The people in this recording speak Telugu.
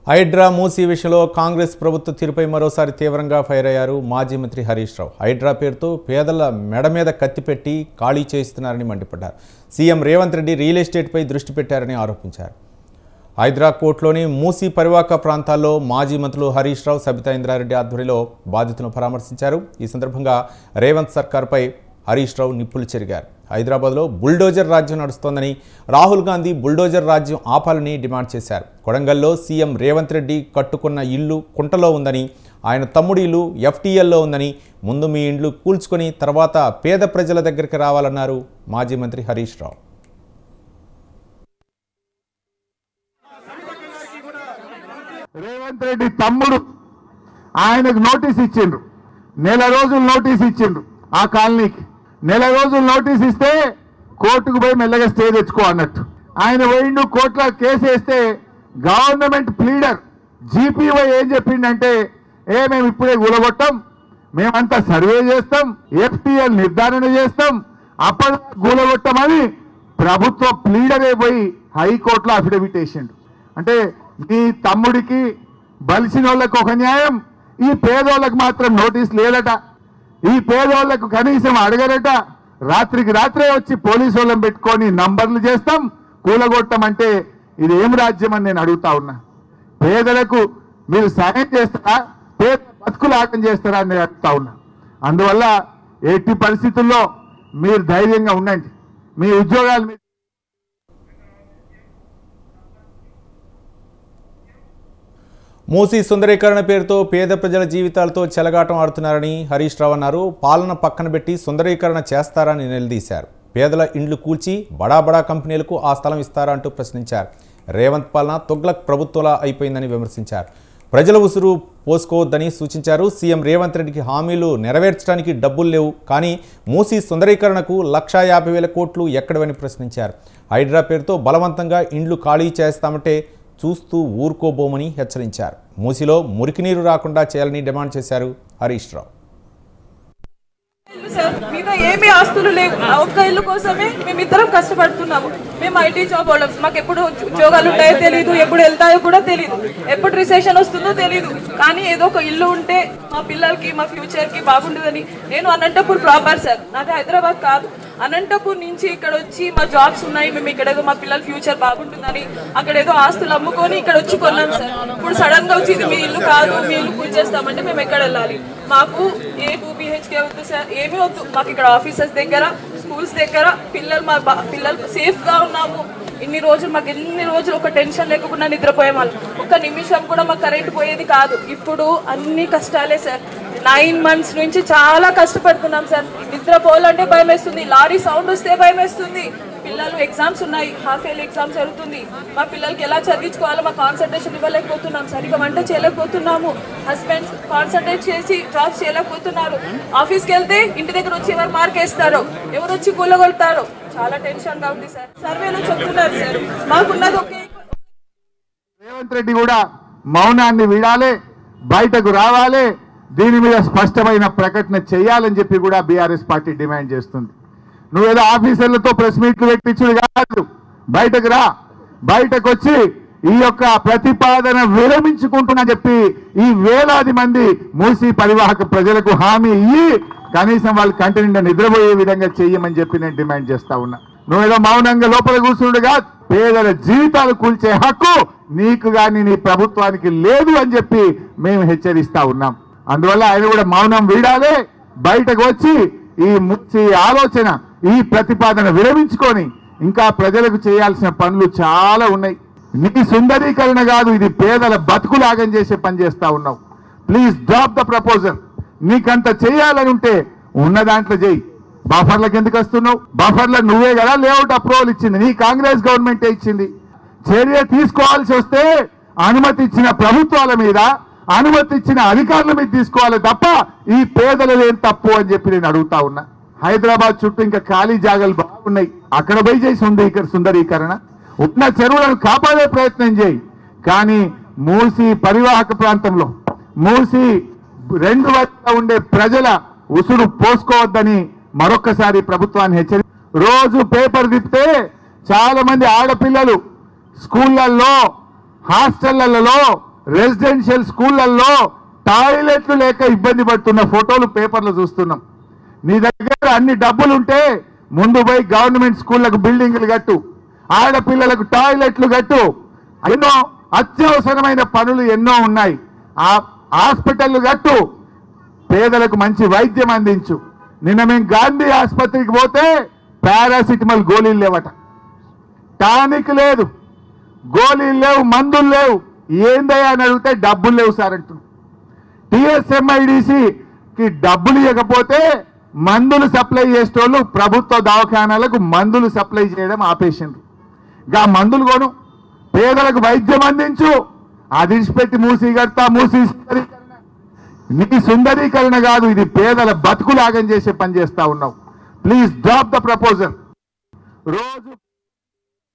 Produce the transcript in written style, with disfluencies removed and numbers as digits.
హైడ్రా మూసీ విషయంలో కాంగ్రెస్ ప్రభుత్వ తీరుపై మరోసారి తీవ్రంగా ఫైర్ అయ్యారు మాజీ మంత్రి హరీష్ రావు. హైడ్రా పేరుతో పేదల మెడ మీద కత్తి పెట్టి ఖాళీ చేయిస్తున్నారని మండిపడ్డారు. సీఎం రేవంత్ రెడ్డి రియల్ ఎస్టేట్పై దృష్టి పెట్టారని ఆరోపించారు. హైడ్రా కోర్టులోని మూసీ పరివాహక ప్రాంతాల్లో మాజీ మంత్రులు హరీష్ రావు, సబితా ఇంద్రారెడ్డి ఆధ్వర్యంలో బాధితులను పరామర్శించారు. ఈ సందర్భంగా రేవంత్ సర్కార్పై హరీష్ రావు నిప్పులు చెరిగారు. హైదరాబాద్లో బుల్డోజర్ రాజ్యం నడుస్తోందని, రాహుల్ గాంధీ బుల్డోజర్ రాజ్యం ఆపాలని డిమాండ్ చేశారు. కొడంగల్లో సీఎం రేవంత్ రెడ్డి కట్టుకున్న ఇల్లు కుంటలో ఉందని, ఆయన తమ్ముడి ఇల్లు FTLలో ఉందని, ముందు మీ ఇండ్లు కూల్చుకొని తర్వాత పేద ప్రజల దగ్గరికి రావాలన్నారు మాజీ మంత్రి హరీష్ రావు. రేవంత్ రెడ్డి తమ్ముడు ఆయనకు నోటీస్ ఇచ్చిండ్రు, నెల రోజులు నోటీస్ ఇచ్చిండ్రు. ఆ కాలనీకి నెల రోజులు నోటీస్ ఇస్తే కోర్టుకు పోయి మెల్లగా స్టే తెచ్చుకో అన్నట్టు ఆయన పోయిండు. కోర్టులో కేసు వేస్తే గవర్నమెంట్ ప్లీడర్ GPY ఏం చెప్పిండంటే, మేము ఇప్పుడే కూలగొట్టాం, మేమంతా సర్వే చేస్తాం, FTL నిర్ధారణ చేస్తాం, అప్పటి కూలగొట్టమని ప్రభుత్వ ప్లీడరే పోయి హైకోర్టులో అఫిడవిట్ వేసిండు. అంటే ఈ తమ్ముడికి బలిసిన వాళ్ళకు ఒక న్యాయం, ఈ పేదోళ్ళకు మాత్రం నోటీస్ లేదట. ఈ పేదోళ్లకు కనీసం అడగరట. రాత్రికి రాత్రే వచ్చి పోలీసు వాళ్ళని పెట్టుకొని నంబర్లు చేస్తాం, కూలగొట్టమంటే ఇది ఏం రాజ్యం అని నేను అడుగుతా ఉన్నా. పేదలకు మీరు సాయం చేస్తారా, పేద బతుకులు ఆటం చేస్తారా అని నేను అడుగుతా ఉన్నా. అందువల్ల ఎట్టి పరిస్థితుల్లో మీరు ధైర్యంగా ఉండండి, మీ ఉద్యోగాలు మూసీ సుందరీకరణ పేరుతో పేద ప్రజల జీవితాలతో చెలగాటం ఆడుతున్నారని హరీష్ రావు అన్నారు. పాలన పక్కన పెట్టి సుందరీకరణ చేస్తారని నిలదీశారు. పేదల ఇండ్లు కూల్చి బడా కంపెనీలకు ఆ స్థలం ఇస్తారా అంటూ ప్రశ్నించారు. రేవంత్ పాలన తొగ్లక్ ప్రభుత్వంలా అయిపోయిందని విమర్శించారు. ప్రజల ఉసురు పోసుకోవద్దని సూచించారు. సీఎం రేవంత్ రెడ్డికి హామీలు నెరవేర్చడానికి డబ్బులు లేవు, కానీ మూసీ సుందరీకరణకు 1,50,000 కోట్లు ఎక్కడవని ప్రశ్నించారు. హైడ్రా పేరుతో బలవంతంగా ఇండ్లు ఖాళీ చేస్తామంటే చూస్తూ ఊరుకోబోమని హెచ్చరించారు. మూసీలో మురికి నీరు రాకుండా చేయాలని డిమాండ్ చేశారు హరీష్ రావు. మీద ఏమి ఆస్తులు లేవు, ఒక్క ఇల్లు కోసమే మేమిద్దరం కష్టపడుతున్నాము. మేము IT జాబ్ వాళ్ళం, మాకు ఎప్పుడు ఉద్యోగాలు ఉంటాయో తెలియదు, ఎప్పుడు వెళ్తాయో కూడా తెలియదు, ఎప్పుడు రిసెషన్ వస్తుందో తెలియదు. కానీ ఏదో ఒక ఇల్లు ఉంటే మా పిల్లలకి మా ఫ్యూచర్కి బాగుండదని. నేను అనంతపూర్ ప్రాపర్ సార్, నాది హైదరాబాద్ కాదు. అనంతపూర్ నుంచి ఇక్కడ వచ్చి మా జాబ్స్ ఉన్నాయి, మేము ఇక్కడ ఏదో మా పిల్లల ఫ్యూచర్ బాగుంటుందని అక్కడ ఏదో ఆస్తులు అమ్ముకొని ఇక్కడ వచ్చి కొన్నాం సార్. ఇప్పుడు సడన్ గా వచ్చి ఇది మీ ఇల్లు కాదు, మీ ఇల్లు పూజ చేస్తామంటే మేము ఎక్కడ వెళ్ళాలి? మాకు ఏ 2 BHK వద్దు సార్, ఏమీ వద్దు. మాకు ఇక్కడ ఆఫీసెస్ దగ్గర, స్కూల్స్ దగ్గర పిల్లలు సేఫ్ గా ఉన్నాము. ఎన్ని రోజులు ఒక టెన్షన్ లేకుండా నిద్రపోయే వాళ్ళు. ఒక్క నిమిషం కూడా మాకు కరెంట్ పోయేది కాదు. ఇప్పుడు అన్ని కష్టాలే సార్. 9 months నుంచి చాలా కష్టపడుతున్నాం సార్. నిద్రపోవాలంటే భయం వేస్తుంది, లారీ సౌండ్ వస్తే భయం వేస్తుంది. పిల్లలు ఎగ్జామ్స్ ఉన్నాయి, హాఫ్ ఇయర్లీ ఎగ్జామ్స్ జరుగుతుంది. మా పిల్లలకి ఎలా చదివించుకోవాలో మా కాన్సన్ట్రేషన్ ఇవ్వలేకపోతున్నాం, సరిగా వంట చేయలేకపోతున్నాము. హస్బెండ్స్ కాన్సన్ట్రేట్ చేసి జాబ్స్ చేయలేకపోతున్నారు. ఆఫీస్కి వెళ్తే ఇంటి దగ్గర వచ్చి ఎవరు మార్క్ వేస్తారో, ఎవరు వచ్చి కూలగొడతారో చాలా టెన్షన్ గా ఉంది సార్. సర్వేలో చెప్తున్నారు సార్, మాకున్నది ఒకే. రేవంత్ రెడ్డి కూడా మౌనాన్ని వీడాలి, బయటకు రావాలి, దీని మీద స్పష్టమైన ప్రకటన చేయాలని చెప్పి కూడా BRS పార్టీ డిమాండ్ చేస్తుంది. నువ్వేదో ఆఫీసర్లతో ప్రెస్ మీట్లు పెట్టించుడు కాదు, బయటకు రా, బయటకు వచ్చి ఈ యొక్క ప్రతిపాదన విరమించుకుంటున్నా చెప్పి ఈ వేలాది మంది మూసీ పరివాహక ప్రజలకు హామీ ఇయ్యి కనీసం వాళ్ళు కంటి నిండా నిద్రపోయే విధంగా చెయ్యమని చెప్పి నేను డిమాండ్ చేస్తా ఉన్నా. నువ్వేదో మౌనంగా లోపల కూర్చుండగా పేదల జీవితాలు కూల్చే హక్కు నీకు కానీ నీ ప్రభుత్వానికి లేదు అని చెప్పి మేము హెచ్చరిస్తా ఉన్నాం. అందువల్ల ఆయన కూడా మౌనం వీడాలి, బయటకు వచ్చి ఈ ఆలోచన, ఈ ప్రతిపాదన విరమించుకొని ఇంకా ప్రజలకు చేయాల్సిన పనులు చాలా ఉన్నాయి. నీ సుందరీకరణ కాదు, ఇది పేదల బతుకులాగం చేసే పని చేస్తా ఉన్నావు. Please drop the proposal. నీకంత చేయాలని ఉంటే ఉన్న దాంట్లో చేయి. బఫర్లకు ఎందుకు వస్తున్నావు? బఫర్లో నువ్వే కదా లేఅవుట్ అప్రూవల్ ఇచ్చింది, నీ కాంగ్రెస్ గవర్నమెంటే ఇచ్చింది. చర్య తీసుకోవాల్సి వస్తే అనుమతి ఇచ్చిన ప్రభుత్వాల మీద, అనుమతి ఇచ్చిన అధికారుల మీద తీసుకోవాలి తప్ప ఈ పేదలు ఏం తప్పు అని చెప్పి నేను అడుగుతా ఉన్నా. హైదరాబాద్ చుట్టూ ఇంకా ఖాళీ జాగాలు బాగున్నాయి, అక్కడ పోయి చేసి సుందరీకరణ. ఉన్న చెరువులను కాపాడే ప్రయత్నం చేయి. కానీ మూసీ పరివాహక ప్రాంతంలో మూసీ 2 వైపులా ఉండే ప్రజల ఉసురు పోసుకోవద్దని మరొక్కసారి ప్రభుత్వాన్ని హెచ్చరి. రోజు పేపర్ తిప్పితే చాలా మంది ఆడపిల్లలు స్కూళ్ళల్లో, హాస్టళ్లలో రెసిడెన్షియల్ స్కూళ్ళల్లో టాయిలెట్లు లేక ఇబ్బంది పడుతున్న ఫోటోలు పేపర్లు చూస్తున్నాం. నీ దగ్గర అన్ని డబ్బులుంటే ముందు పోయి గవర్నమెంట్ స్కూళ్లకు బిల్డింగ్లు కట్టు, ఆడపిల్లలకు టాయిలెట్లు కట్టు. ఎన్నో అత్యవసరమైన పనులు ఎన్నో ఉన్నాయి. ఆ హాస్పిటళ్లు కట్టు, పేదలకు మంచి వైద్యం అందించు. నిన్న మేము గాంధీ ఆసుపత్రికి పోతే పారాసిటమాల్ గోళీలు లేవట, టానిక్ లేదు, గోళీలు లేవు, మందులు లేవు. ఏందయ్యా అని అడిగితే డబ్బులు లేవు సార్ అంటున్నాం. టిఎస్ఎంఐడిసికి డబ్బులు ఇవ్వకపోతే మందులు సప్లై చేసేటోళ్ళు ప్రభుత్వ దవాఖానాలకు మందులు సప్లై చేయడం ఆపేసిండ్రు. గా మందులు కొను, పేదలకు వైద్యం అందించు. అది విడిచిపెట్టి మూసి కడతా, మూసి సుందరీకరణ. నీ సుందరీకరణ కాదు, ఇది పేదల బతుకులాగం చేసే పని చేస్తా ఉన్నావు. Please drop the proposal. రోజు